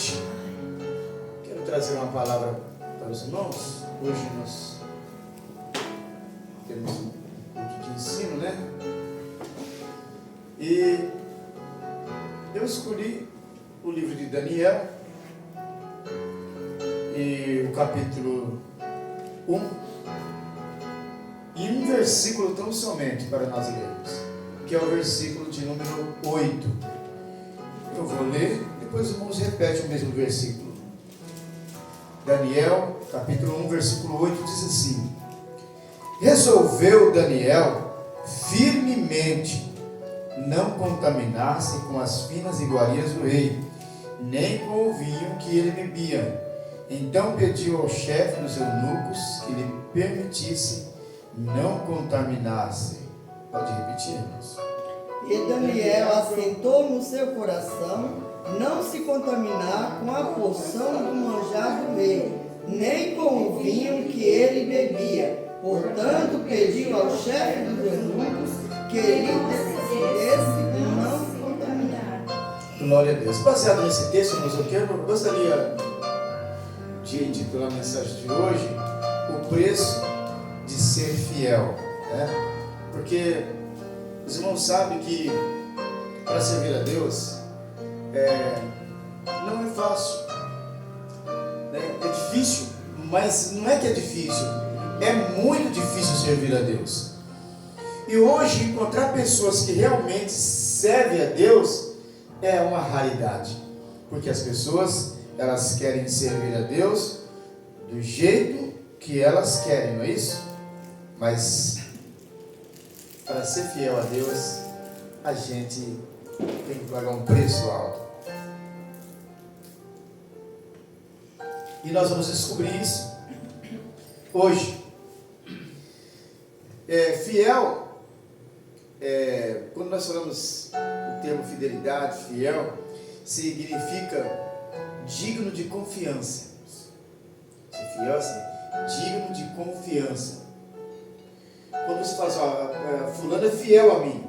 noite quero trazer uma palavra para os irmãos. Hoje nós temos um culto de ensino, né? E eu escolhi o livro de Daniel e o capítulo 1 e um versículo tão somente para nós lermos, que é o versículo de número 8. Eu vou ler, depois os irmãos repetem o mesmo versículo. Daniel, capítulo 1, versículo 8, diz assim: resolveu Daniel firmemente não contaminar-se com as finas iguarias do rei, nem com o vinho que ele bebia. Então pediu ao chefe dos eunucos que lhe permitisse não contaminar-se. Pode repetir, irmãos? E Daniel assentou no seu coração não se contaminar com a porção do manjar do rei, nem com o vinho que ele bebia. Portanto, pediu ao chefe dos eunucos que ele decidisse não se contaminar. Glória a Deus. Baseado nesse texto, irmãos, eu gostaria de intitular a mensagem de hoje: o preço de ser fiel, né? Porque os irmãos sabem que para servir a Deus não é fácil, né? É difícil, mas não é que é difícil, é muito difícil servir a Deus. E hoje encontrar pessoas que realmente servem a Deus é uma raridade, porque as pessoas elas querem servir a Deus do jeito que elas querem, não é isso? Mas para ser fiel a Deus, a gente tem que pagar um preço alto. E nós vamos descobrir isso hoje. Fiel, quando nós falamos o termo fidelidade, fiel, significa digno de confiança. Ser fiel assim, digno de confiança. Quando você fala assim, fulano é fiel a mim,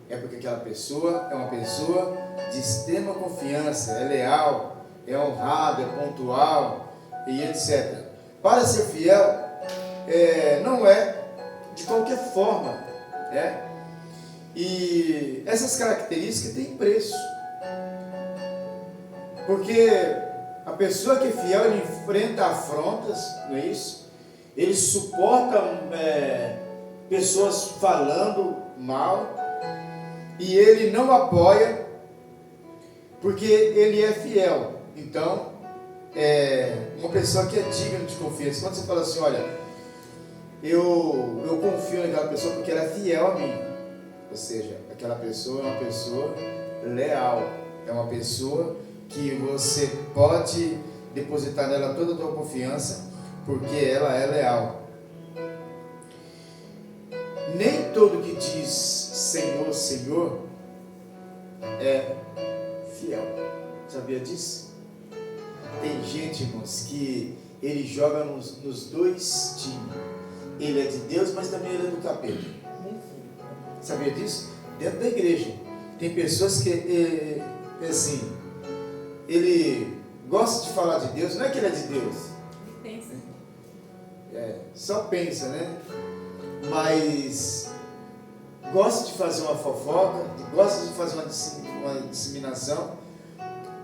é porque aquela pessoa é uma pessoa de extrema confiança, é leal, é honrado, é pontual e etc. Para ser fiel, não é de qualquer forma, né? E essas características têm preço, porque a pessoa que é fiel, ele enfrenta afrontas, não é isso? Ele suporta pessoas falando mal, e ele não apoia, porque ele é fiel. Então, uma pessoa que é digna de confiança. Quando você fala assim, olha, eu confio naquela pessoa porque ela é fiel a mim, ou seja, aquela pessoa é uma pessoa leal, é uma pessoa que você pode depositar nela toda a tua confiança, porque ela é leal. Nem todo que diz Senhor, Senhor é fiel. Sabia disso? Tem gente, irmãos, que ele joga nos dois times. Ele é de Deus, mas também ele é do capeta. Sabia disso? Dentro da igreja tem pessoas que assim, ele gosta de falar de Deus, não é que ele é de Deus, só pensa, né? Mas gosta de fazer uma fofoca, gosta de fazer uma disseminação.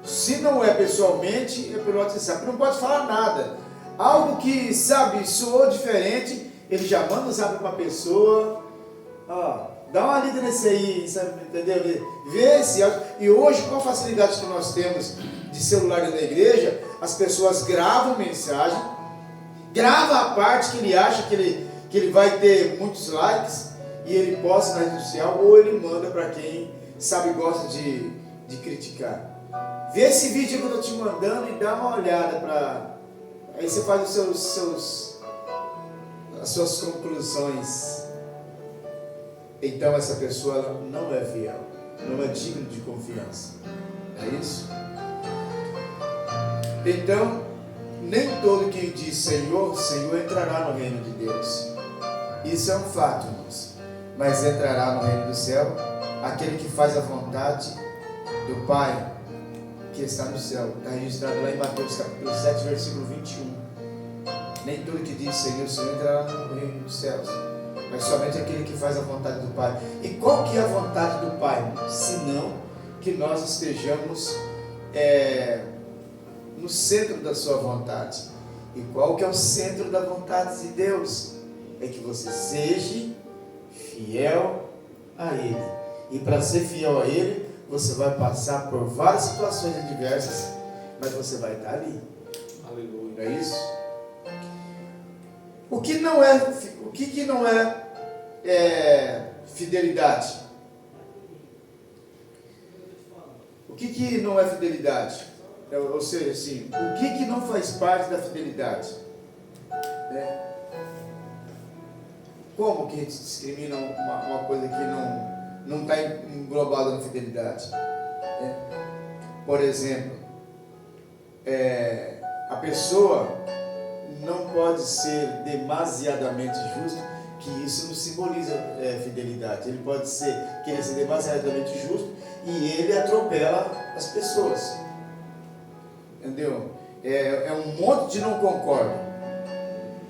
Se não é pessoalmente, é pelo WhatsApp. Não pode falar nada. Algo que, sabe, soou diferente, ele já manda o zap para a pessoa. Dá uma lida nesse aí, sabe, entendeu? Vê esse áudio. E hoje, com a facilidade que nós temos de celular dentro da igreja, as pessoas gravam mensagem, gravam a parte que ele acha que ele vai ter muitos likes, e ele posta na rede social, ou ele manda para quem, sabe, gosta de criticar. Vê esse vídeo que eu estou te mandando e dá uma olhada para... Aí você faz as suas conclusões. Então essa pessoa não é fiel, não é digna de confiança. É isso? Então, nem todo que diz Senhor, Senhor entrará no reino de Deus. Isso é um fato, irmãos. Mas entrará no reino do céu aquele que faz a vontade do Pai que está no céu. Está registrado lá em Mateus capítulo 7, versículo 21. Nem todo que diz Senhor, Senhor entrará no reino dos céus, mas somente aquele que faz a vontade do Pai. E qual que é a vontade do Pai? Senão que nós estejamos no centro da sua vontade. E qual que é o centro da vontade de Deus? É que você seja fiel a Ele. E para ser fiel a Ele, você vai passar por várias situações adversas, mas você vai estar ali. Aleluia. Não é isso? O que não é fidelidade? O que não é fidelidade? Ou seja, assim, o que não faz parte da fidelidade? Como que a gente discrimina uma coisa que não está englobada na fidelidade? Por exemplo, a pessoa não pode ser demasiadamente justo, que isso não simboliza fidelidade. Ele pode querer ser demasiadamente justo e ele atropela as pessoas. Entendeu? É um monte de não concordo.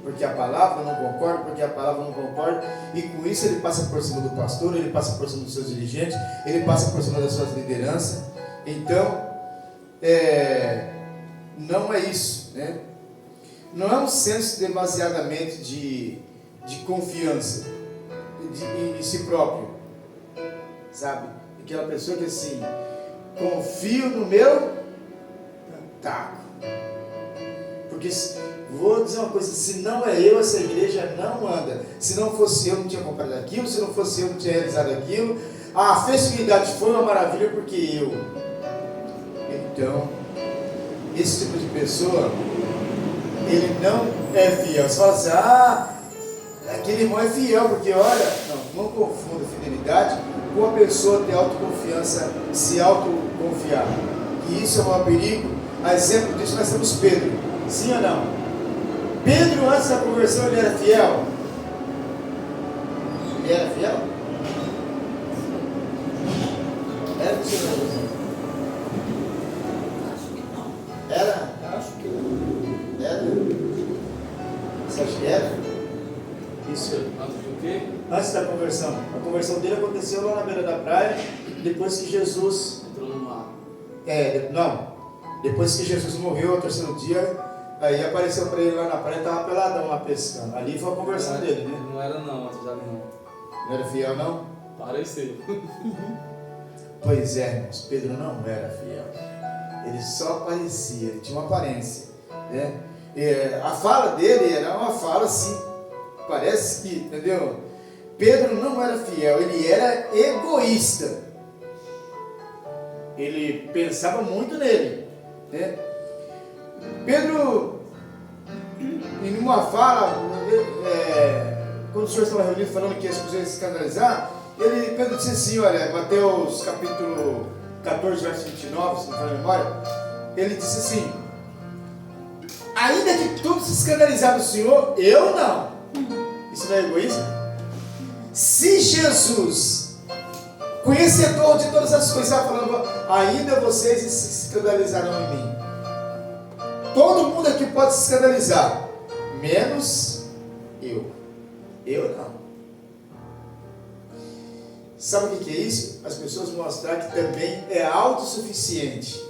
Porque a palavra não concorda, e com isso ele passa por cima do pastor, ele passa por cima dos seus dirigentes, ele passa por cima das suas lideranças. Então, não é isso, né? Não é um senso demasiadamente de confiança em si próprio, sabe? Aquela pessoa que assim, confio no meu taco. Porque, vou dizer uma coisa, se não é eu, essa igreja não anda. Se não fosse eu, não tinha comprado aquilo, se não fosse eu, não tinha realizado aquilo. A festividade foi uma maravilha porque eu. Então, esse tipo de pessoa, ele não é fiel. Você fala assim, aquele irmão é fiel, porque olha, não confunda fidelidade com a pessoa ter autoconfiança, se autoconfiar. E isso é um perigo. A exemplo disso nós temos Pedro. Sim ou não? Pedro, antes da conversão, ele era fiel? Ele era fiel? Era do Senhor Jesus? Acho que não. Era? Acho que não. Era? Você acha que era? Isso. Antes de o quê? Antes da conversão. A conversão dele aconteceu lá na beira da praia, depois que Jesus... Entrou no mar. Depois que Jesus morreu, ao terceiro dia, aí apareceu para ele lá na praia, estava peladão lá pescando. Ali foi a conversão dele, né? Não era não, antes dali não. Não era fiel, não? Pareceu. Pois é, irmãos, Pedro não era fiel. Ele só parecia, ele tinha uma aparência, né? A fala dele era uma fala assim, parece que, entendeu? Pedro não era fiel, ele era egoísta. Ele pensava muito nele, né? Pedro, em uma fala, quando o senhor estava reunido falando que as pessoas iam se escandalizar, Pedro disse assim, olha, Mateus capítulo 14, verso 29, se não for a memória, ele disse assim, ainda que todos se escandalizar do Senhor, eu não. Isso não é egoísmo? Se Jesus, conhecedor de todas as coisas, está falando, ainda vocês se escandalizarão em mim. Todo mundo aqui pode se escandalizar, menos eu. Eu não. Sabe o que é isso? As pessoas mostrar que também é autossuficiente.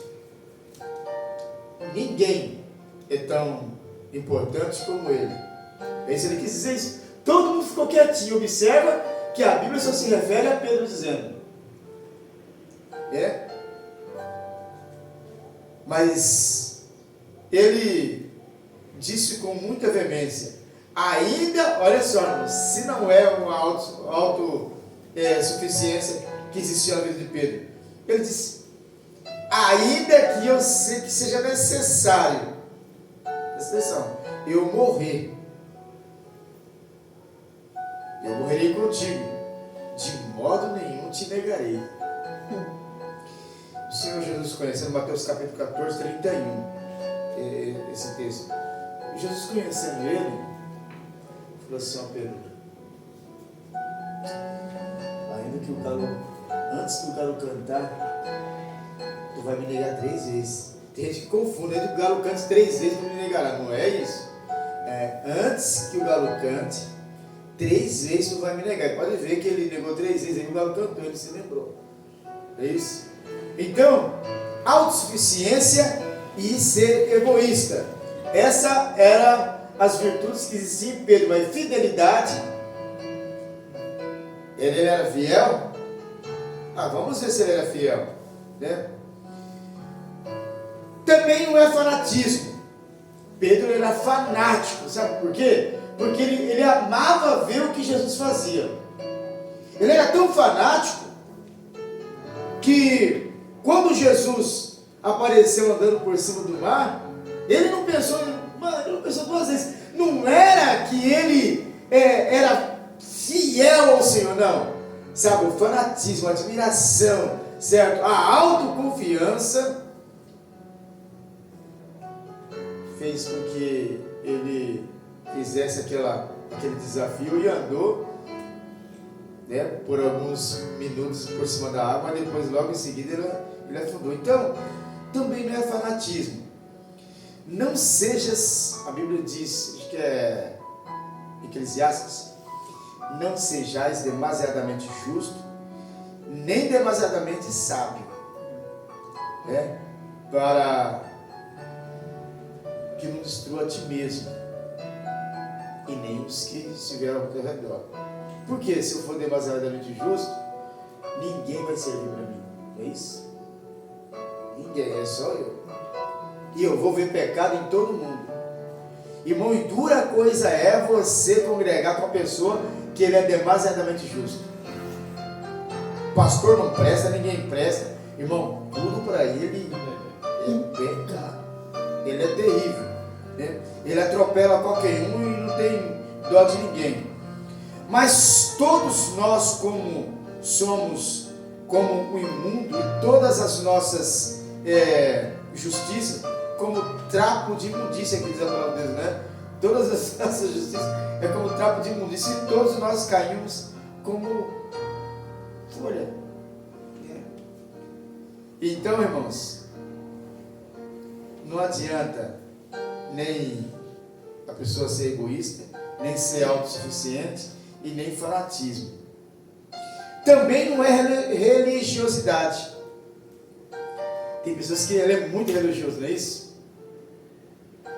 Ninguém é tão importante como ele. É isso que ele quis dizer isso. Todo mundo ficou quietinho. Observa que a Bíblia só se refere a Pedro dizendo. Mas ele disse com muita veemência, ainda, olha só, se não é uma autossuficiência que existia na vida de Pedro, ele disse, ainda que eu sei que seja necessário, presta atenção, eu morrerei contigo, de modo nenhum te negarei. O Senhor Jesus conhecendo, Mateus capítulo 14, 31, esse texto. Jesus conhecendo ele, falou assim, ó Pedro, ainda que o galo, antes do galo cantar, tu vai me negar 3 vezes. Tem gente que confunde, antes que o galo cante 3 vezes, tu me negará. Não é isso. É, antes que o galo cante, 3 vezes tu vai me negar. E pode ver que ele negou 3 vezes, aí o galo cantou, ele se lembrou. É isso? Então, autossuficiência e ser egoísta. Essa era as virtudes que existiam em Pedro, mas fidelidade, ele era fiel? Vamos ver se ele era fiel, né? Também não é fanatismo. Pedro era fanático, sabe por quê? Porque ele amava ver o que Jesus fazia. Ele era tão fanático que quando Jesus apareceu andando por cima do mar, ele não pensou 2 vezes. Não era que ele era fiel ao Senhor, não. Sabe, o fanatismo, a admiração, certo? A autoconfiança fez com que ele fizesse aquele desafio e andou, né, por alguns minutos por cima da água, mas depois logo em seguida ele afundou. Então, também não é fanatismo. Não sejas, a Bíblia diz, acho que é Eclesiastes, não sejais demasiadamente justo, nem demasiadamente sábio, né, para que não destrua a ti mesmo e nem os que estiveram ao teu redor. Porque se eu for demasiadamente justo, ninguém vai servir para mim, não é isso? Ninguém, é só eu. E eu vou ver pecado em todo mundo. Irmão, e dura coisa é você congregar com a pessoa que ele é demasiadamente justo. Pastor não presta, ninguém presta. Irmão, tudo para ele é pecado. Ele é terrível, né? Ele atropela qualquer um e não tem dó de ninguém. Mas todos nós, como somos como o imundo, e todas as nossas justiças, como trapo de imundícia, que diz a palavra de Deus, né? Todas as nossas justiças é como trapo de imundícia, e todos nós caímos como folha. Então, irmãos, não adianta nem a pessoa ser egoísta, nem ser autossuficiente e nem fanatismo. Também não é religiosidade. Tem pessoas que ela é muito religiosa, não é isso?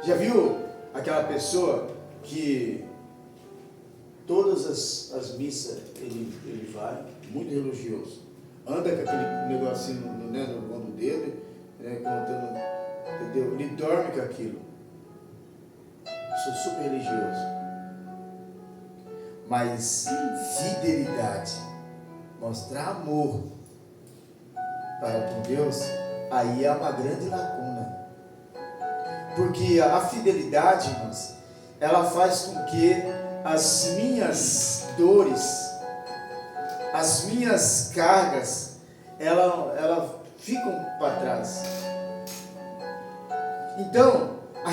Já viu aquela pessoa que todas as missas ele vai, muito religioso, anda com aquele negocinho no mão do dedo, contando, entendeu? Ele dorme com aquilo. Sou super religioso. Mas fidelidade, mostrar amor para com Deus, aí é uma grande lacuna. Porque a fidelidade, irmãos, ela faz com que as minhas dores, as minhas cargas, ela ficam para trás. Então, a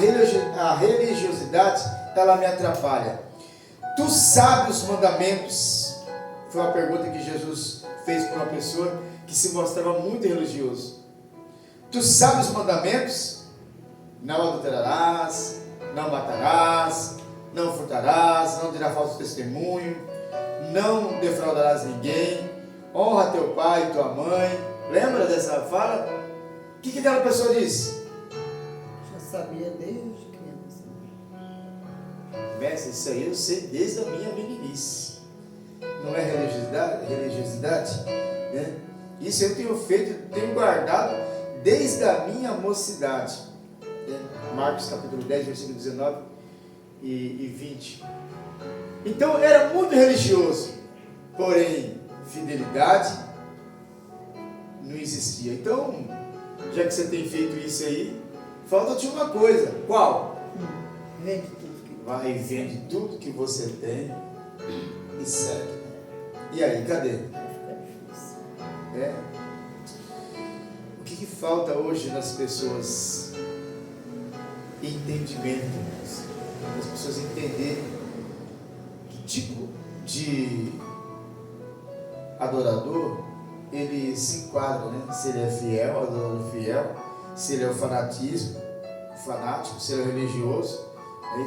religiosidade, ela me atrapalha. Tu sabes os mandamentos? Foi uma pergunta que Jesus fez para uma pessoa que se mostrava muito religioso. Tu sabes os mandamentos? Não adulterarás, não matarás, não furtarás, não dirás falso testemunho, não defraudarás ninguém, honra teu pai e tua mãe. Lembra dessa fala? O que aquela pessoa disse? Já sabia desde criança. Mestre, isso aí eu sei desde a minha meninice. Não é religiosidade? Né? Isso eu tenho feito, tenho guardado desde a minha mocidade. Né? Marcos capítulo 10, versículo 19 e 20. Então era muito religioso, porém fidelidade não existia. Então, já que você tem feito isso aí, falta-te uma coisa. Qual? Vende tudo que Vai e vende tudo que você tem e segue. E aí, cadê? O que falta hoje nas pessoas? Entendimento. As pessoas entenderem que tipo de adorador ele se enquadra, né? Se ele é fiel, adorador fiel, se ele é o fanatismo, fanático, se ele é o religioso,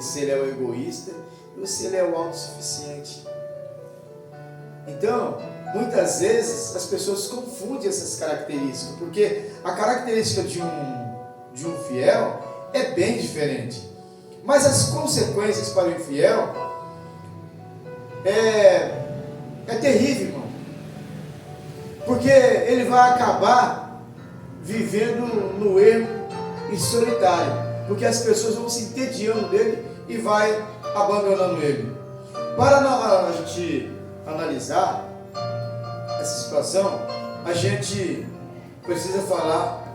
se ele é o egoísta, ou se ele é o autossuficiente. Então, muitas vezes as pessoas confundem essas características, porque a característica de um fiel é bem diferente. Mas as consequências para o infiel é terrível, irmão. Porque ele vai acabar vivendo no erro e solitário. Porque as pessoas vão se entediando dele e vai abandonando ele. Para a gente analisar essa situação, a gente precisa falar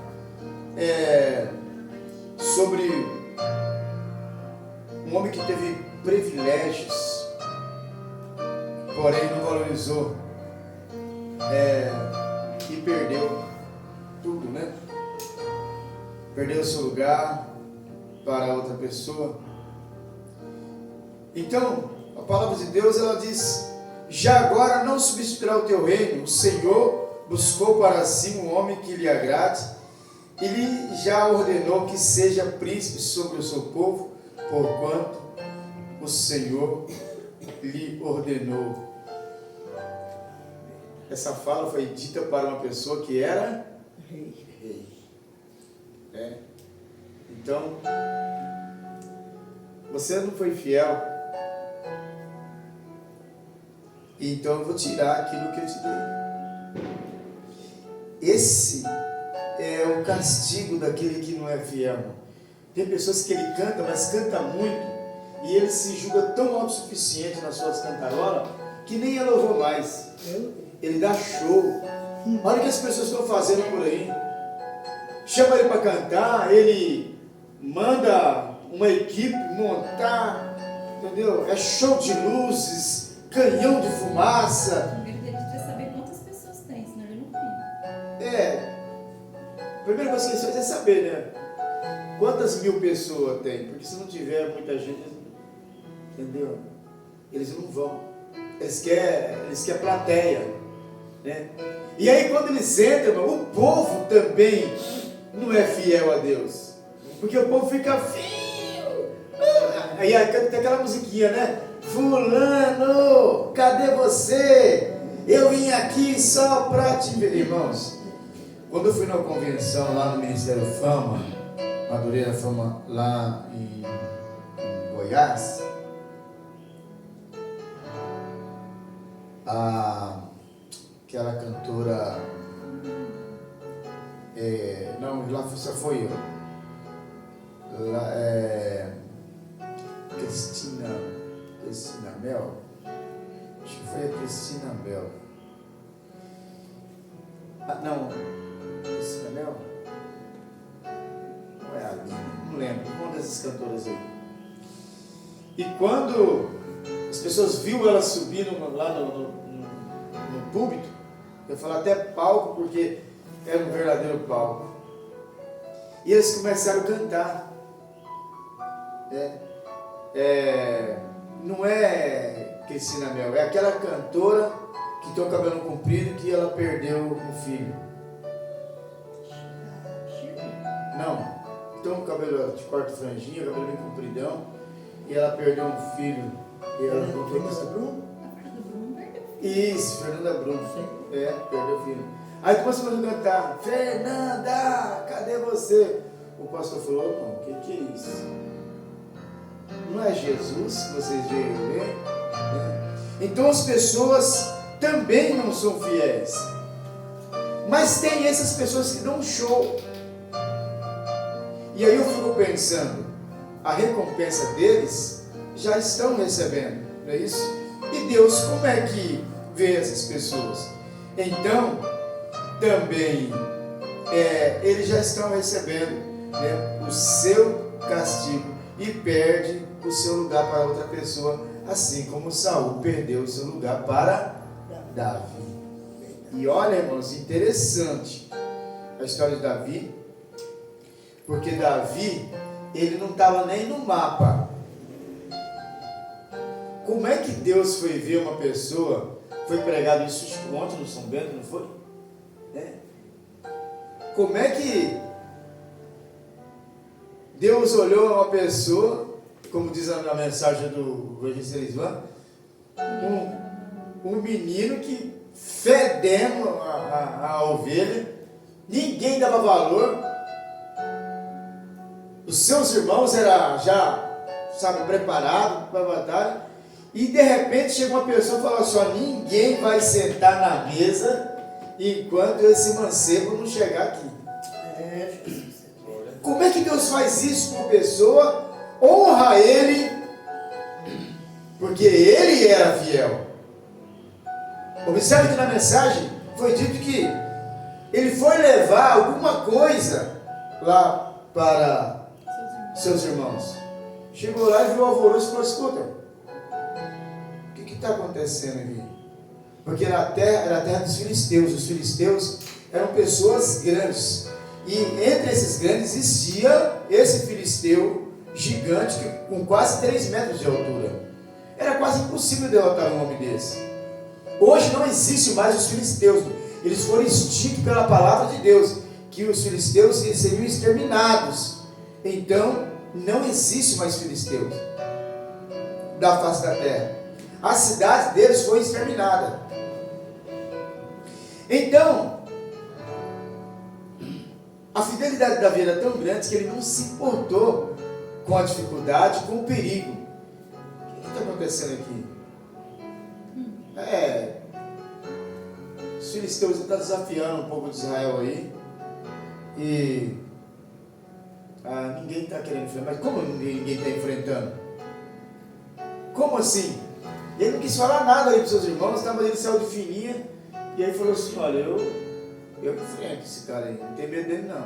sobre um homem que teve privilégios, porém não valorizou e perdeu tudo, né? Perdeu o seu lugar para outra pessoa. Então, a palavra de Deus, ela diz: já agora não substituirá o teu reino, o Senhor buscou para si um homem que lhe agrade, e lhe já ordenou que seja príncipe sobre o seu povo, porquanto o Senhor lhe ordenou. Essa fala foi dita para uma pessoa que era rei. Então, você não foi fiel, então eu vou tirar aquilo que eu te dei. Esse é o castigo daquele que não é fiel. Tem pessoas que ele canta, mas canta muito, e ele se julga tão autossuficiente nas suas cantarolas que nem é louvor mais. Ele dá show. Olha o que as pessoas estão fazendo por aí. Chama ele para cantar, ele manda uma equipe montar, entendeu? É show de luzes, canhão de fumaça. Ele precisa saber quantas pessoas tem, senão ele não tem. A primeira coisa que eles fazem é saber, né? Quantas mil pessoas tem? Porque se não tiver muita gente, entendeu? Eles não vão. Eles querem plateia, né? E aí quando eles entram, o povo também não é fiel a Deus. Porque o povo fica fio. Aí tem aquela musiquinha, né? Fulano, cadê você? Eu vim aqui só para te ver. Irmãos, quando eu fui na convenção lá no Ministério Fama, Madureira Fama, lá em Goiás, aquela cantora, não, lá só foi eu, lá, Cristina Mel, acho que foi a Cristina Mel, não, Cristina Mel, não é a Aline, não lembro, uma dessas cantoras aí. E quando as pessoas viram ela subindo lá no púlpito, eu falo até palco, porque era um verdadeiro palco, e eles começaram a cantar. Não é Cristina Mel, é aquela cantora que tem o cabelo comprido, que ela perdeu o filho. Não, tem um cabelo de corte franjinha, cabelo bem compridão, e ela perdeu um filho. E ela Fernanda Brum? Isso, Fernanda Brum. Perdeu o filho. Aí começou a cantar: Fernanda, cadê você? O pastor falou: não, o que é isso? Não é Jesus que vocês veem ver? Então as pessoas também não são fiéis. Mas tem essas pessoas que dão show. E aí eu fico pensando, a recompensa deles já estão recebendo, não é isso? E Deus, como é que vê essas pessoas? Então, também, eles já estão recebendo, né, o seu castigo e perde o seu lugar para outra pessoa, assim como Saul perdeu o seu lugar para Davi. E olha, irmãos, interessante a história de Davi, porque Davi, ele não estava nem no mapa. Como é que Deus foi ver uma pessoa? Foi pregado isso ontem no São Bento, não foi? né? Como é que Deus olhou a uma pessoa, como diz a mensagem do Evangelista Elisvan, um menino que fedendo a ovelha, ninguém dava valor, os seus irmãos eram já, sabe, preparados para a batalha, e de repente chega uma pessoa e fala assim: ó, ninguém vai sentar na mesa enquanto esse mancebo não chegar aqui. Como é que Deus faz isso com a pessoa? Honra ele, porque ele era fiel. Observe que na mensagem foi dito que ele foi levar alguma coisa lá para seus irmãos. Chegou lá e viu o alvoroço e falou: escuta, o que está acontecendo aqui? Porque era a terra dos filisteus. Os filisteus eram pessoas grandes. E entre esses grandes existia esse filisteu gigante, com quase 3 metros de altura. Era quase impossível derrotar um homem desse. Hoje não existe mais os filisteus. Eles foram extintos pela palavra de Deus, que os filisteus seriam exterminados. Então, não existe mais filisteus da face da terra. A cidade deles foi exterminada. Então, a fidelidade de Davi era tão grande que ele não se importou com a dificuldade, com o perigo. O que está acontecendo aqui? Os filisteus estão desafiando o povo de Israel aí. E ninguém está querendo enfrentar. Mas como ninguém está enfrentando? Como assim? Ele não quis falar nada aí para os seus irmãos, mas ele saiu de fininha. E aí falou assim: olha, eu enfrento esse cara aí, não tem medo dele não.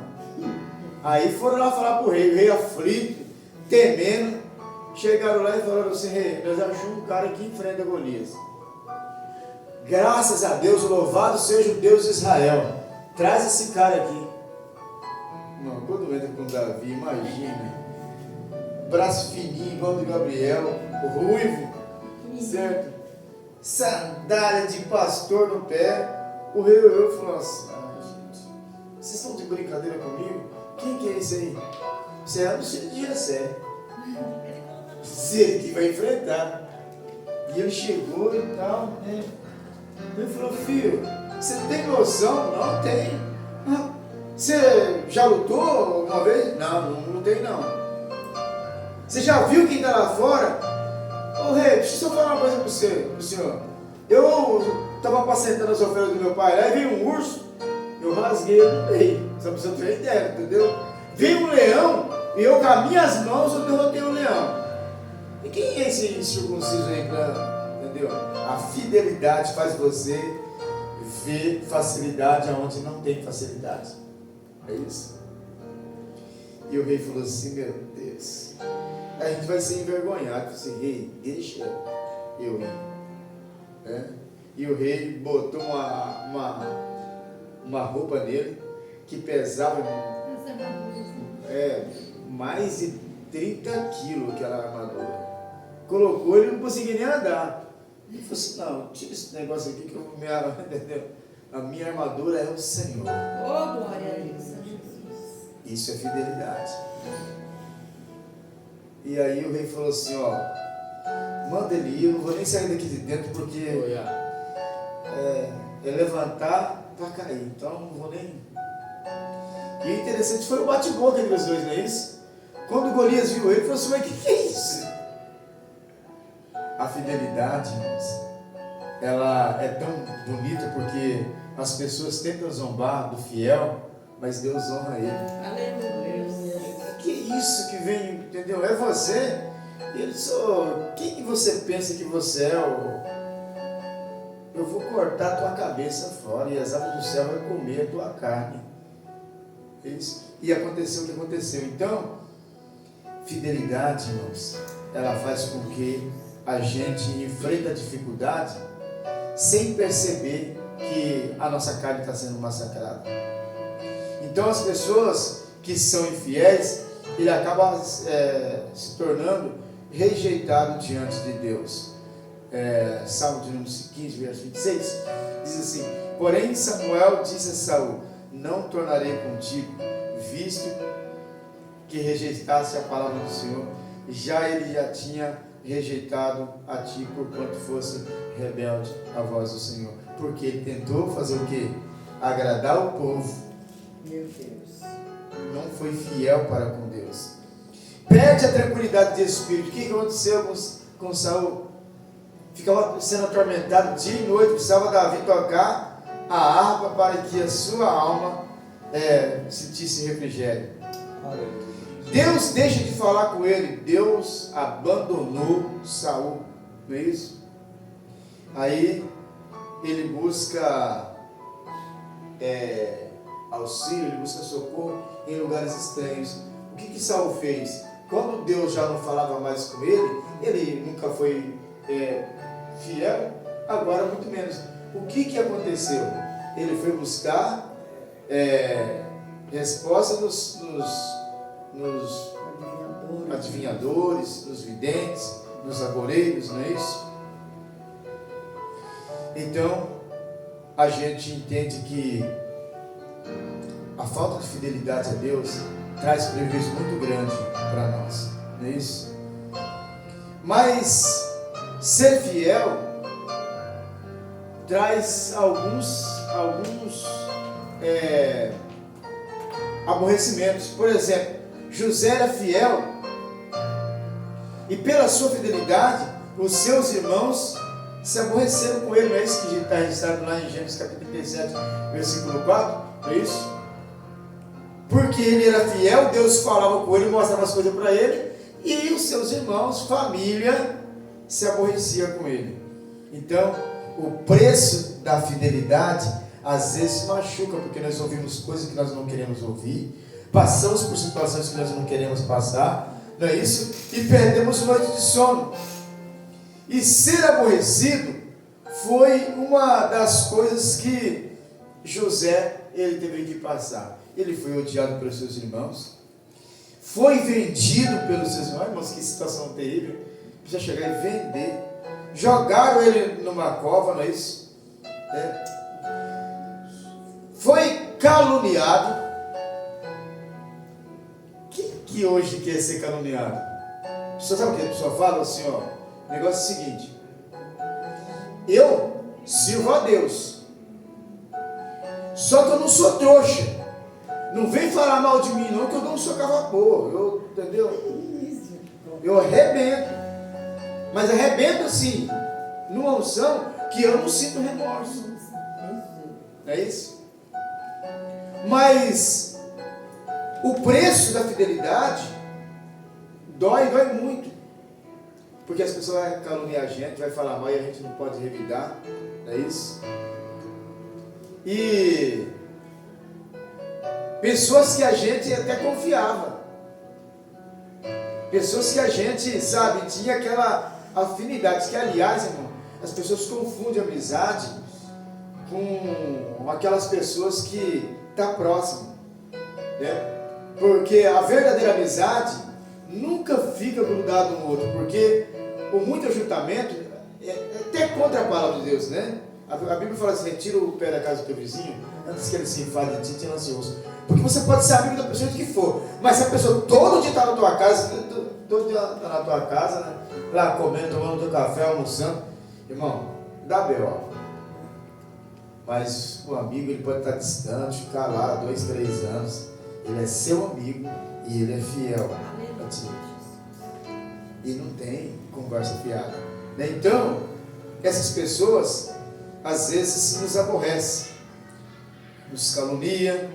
Aí foram lá falar para o rei aflito, temendo. Chegaram lá e falaram assim: rei, nós achamos um cara que enfrenta Golias. Graças a Deus, louvado seja o Deus de Israel. Traz esse cara aqui. Não, quando entra com Davi, imagina. Braço fininho, igual do Gabriel, ruivo, certo? Sandália de pastor no pé. O rei olhou e falou assim: gente, vocês estão de brincadeira comigo? Quem que é esse aí? Você é o filho de Jessé. Ele que vai enfrentar. E ele chegou e tal, né? Ele falou: filho, você tem noção? Não tem. Você já lutou uma vez? Não, não lutei não. Você já viu quem está lá fora? Ô rei, deixa eu só falar uma coisa para o senhor. Eu estava apacentando as ovelhas do meu pai, aí veio um urso, eu rasguei ele no meio. Só para você ter ideia, entendeu? Veio um leão e eu com as minhas mãos eu derrotei o leão. E quem é esse circunciso aí para, entendeu? A fidelidade faz você ver facilidade aonde não tem facilidade. É isso. E o rei falou assim: meu Deus, a gente vai ser envergonhado. Assim, rei, deixa eu ir. E o rei botou uma roupa nele que pesava mais de 30 quilos, aquela armadura. Colocou, ele não conseguia nem andar. Ele falou assim: não, tira esse negócio aqui que eu vou me entendeu? A minha armadura é o Senhor. Oh, glória a Deus. Isso é fidelidade. E aí o rei falou assim: ó, manda ele ir, eu não vou nem sair daqui de dentro porque é levantar para cair, então não vou nem. E o interessante foi o bate-boca entre os dois, não é isso? Quando Golias viu ele, falou assim: mas o que é isso? A fidelidade, irmãos, ela é tão bonita porque as pessoas tentam zombar do fiel, mas Deus honra ele. Aleluia. Que isso que vem, entendeu? É você. Ele só, quem que você pensa que você é? Eu vou cortar a tua cabeça fora e as aves do céu vão comer a tua carne. Isso. E aconteceu o que aconteceu. Então, fidelidade, irmãos, ela faz com que a gente enfrente a dificuldade sem perceber que a nossa carne está sendo massacrada. Então as pessoas que são infiéis, ele acaba se tornando rejeitado diante de Deus. Salmo de número 15, verso 26, diz assim: Porém Samuel disse a Saul: não tornarei contigo, visto que rejeitasse a palavra do Senhor, ele já tinha rejeitado a ti, porquanto fosse rebelde à voz do Senhor. Porque ele tentou fazer o quê? Agradar o povo. Meu Deus. Não foi fiel para com Deus. Perde a tranquilidade de espírito. O que aconteceu com Saul? Ficava sendo atormentado dia e noite. Precisava Davi tocar a harpa para que a sua alma sentisse refrigério. Aleluia. Deus deixa de falar com ele. Deus abandonou Saul. Não é isso? Aí ele busca auxílio, ele busca socorro em lugares estranhos. O que Saul fez? Quando Deus já não falava mais com ele nunca foi fiel, agora muito menos. O que aconteceu? Ele foi buscar resposta nos adivinhadores, nos videntes, nos agoreiros, não é isso? Então, a gente entende que a falta de fidelidade a Deus traz prejuízo muito grande para nós, não é isso? Mas ser fiel traz alguns aborrecimentos. Por exemplo, José era fiel e pela sua fidelidade os seus irmãos se aborreceram com ele. Não é isso que está registrado lá em Gênesis capítulo 37, versículo 4? Não é isso? Porque ele era fiel, Deus falava com ele, mostrava as coisas para ele, e os seus irmãos, família, se aborrecia com ele. Então, o preço da fidelidade às vezes machuca, porque nós ouvimos coisas que nós não queremos ouvir, passamos por situações que nós não queremos passar, não é isso? E perdemos noite de sono. E ser aborrecido foi uma das coisas que José ele teve que passar. Ele foi odiado pelos seus irmãos, foi vendido pelos seus irmãos. Irmãos, que situação terrível. Precisa chegar e vender. Jogaram ele numa cova, não é isso? Foi caluniado. Quem que hoje quer ser caluniado? A pessoa sabe o que a pessoa fala assim, ó? O negócio é o seguinte: eu sirvo a Deus, só que eu não sou trouxa. Não vem falar mal de mim não, que eu não sou cavapô, entendeu? Eu arrebento, mas arrebento assim, numa unção que eu não sinto remorso. Não é isso? Mas o preço da fidelidade dói muito. Porque as pessoas vão caluniar a gente, vai falar mal e a gente não pode revidar, não é isso? E pessoas que a gente até confiava, pessoas que a gente, sabe, tinha aquela afinidade, que aliás, irmão, as pessoas confundem amizade com aquelas pessoas que estão próximas, né? Porque a verdadeira amizade nunca fica grudado no outro, porque o muito ajuntamento é até contra a palavra de Deus, né? A Bíblia fala assim: retira o pé da casa do teu vizinho antes que ele se enfade de ti, te lance osso. Porque você pode ser amigo da pessoa de que for, mas se a pessoa todo dia está na tua casa, todo dia está na tua casa, né? Lá comendo, tomando teu café, almoçando, irmão, dá B.O. Mas o amigo, ele pode estar distante, ficar lá 2, 3 anos, ele é seu amigo e ele é fiel a ti. E não tem conversa fiada, né? Então, essas pessoas às vezes nos aborrecem, nos calunia.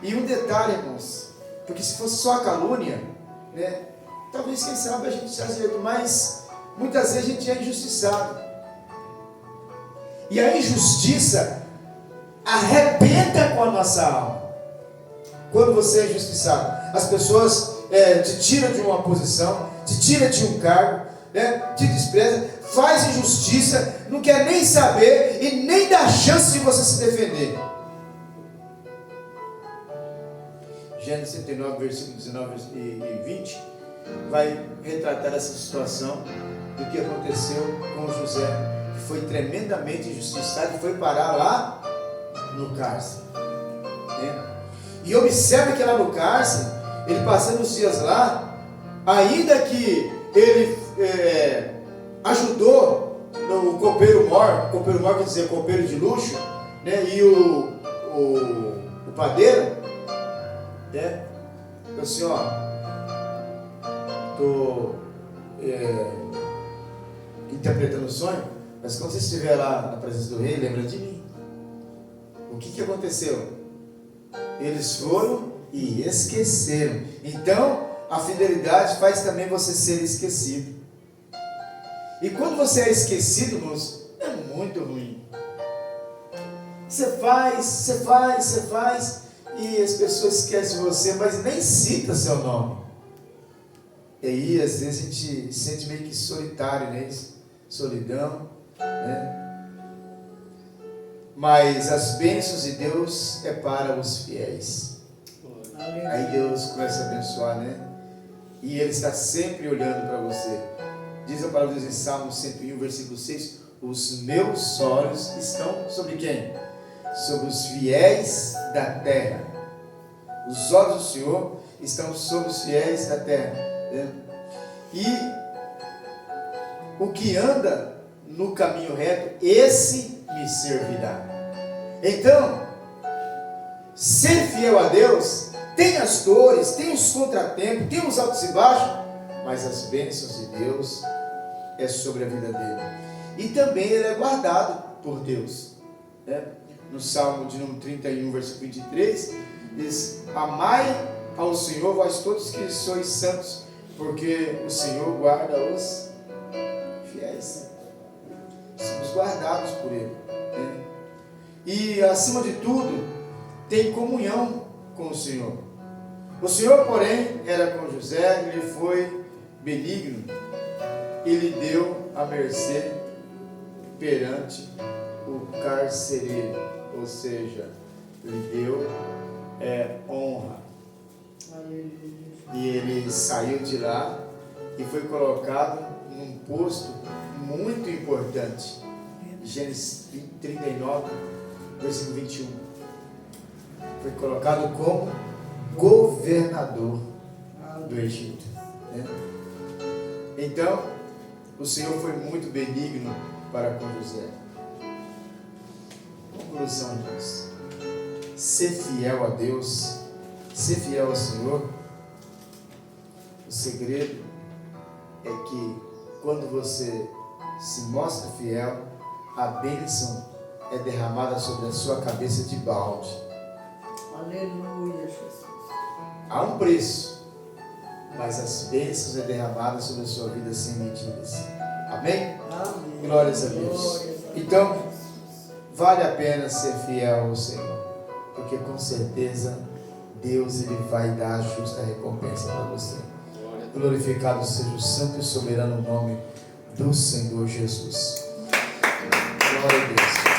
E um detalhe, irmãos, porque se fosse só a calúnia, né, talvez, quem sabe, a gente tivesse jeito, mas muitas vezes a gente é injustiçado. E a injustiça arrebenta com a nossa alma. Quando você é injustiçado, as pessoas te tiram de uma posição, te tiram de um cargo, né, te desprezam, faz injustiça, não quer nem saber e nem dá chance de você se defender. Gênesis 39, versículos 19 e 20 vai retratar essa situação do que aconteceu com José, que foi tremendamente injustiçado e foi parar lá no cárcere. Né? E observe que lá no cárcere, ele passando os dias lá, ainda que ele ajudou o copeiro mor quer dizer copeiro de luxo, né? E o padeiro, né? Falou assim, ó, estou interpretando o sonho, mas quando você estiver lá na presença do rei, lembra de mim. O que aconteceu? Eles foram e esqueceram. Então, a fidelidade faz também você ser esquecido. E quando você é esquecido, moço, é muito ruim. Você faz, e as pessoas esquecem de você, mas nem cita seu nome. E aí, às vezes, a gente se sente meio que solitário, né? Solidão, né? Mas as bênçãos de Deus é para os fiéis. Aí Deus começa a abençoar, né? E Ele está sempre olhando para você. Diz a palavra de Deus em Salmo 101, versículo 6: os meus olhos estão sobre quem? Sobre os fiéis da terra. Os olhos do Senhor estão sobre os fiéis da terra, né? E o que anda no caminho reto, esse me servirá. Então, ser fiel a Deus tem as dores, tem os contratempos, tem os altos e baixos, mas as bênçãos de Deus é sobre a vida dele. E também ele é guardado por Deus, né? No Salmo de número 31, versículo 23, diz: amai ao Senhor, vós todos que sois santos, porque o Senhor guarda os fiéis. Somos guardados por Ele, né? E acima de tudo, tem comunhão com o Senhor. O Senhor, porém, era com José, ele foi benigno, ele deu a mercê perante o carcereiro, ou seja, lhe deu honra. E ele saiu de lá e foi colocado num posto muito importante. Gênesis 39, versículo 21. Foi colocado como governador do Egito, né? Então, o Senhor foi muito benigno para com José. Conclusão, Deus. Ser fiel a Deus, ser fiel ao Senhor, o segredo é que quando você se mostra fiel, a bênção é derramada sobre a sua cabeça de balde. Aleluia, Jesus. Há um preço, mas as bênçãos é derramada sobre a sua vida sem medidas. Amém? Amém. Glórias a Deus. Então, vale a pena ser fiel ao Senhor, porque com certeza Deus ele vai dar a justa recompensa para você. Glorificado seja o santo e soberano nome do Senhor Jesus. Glória a Deus.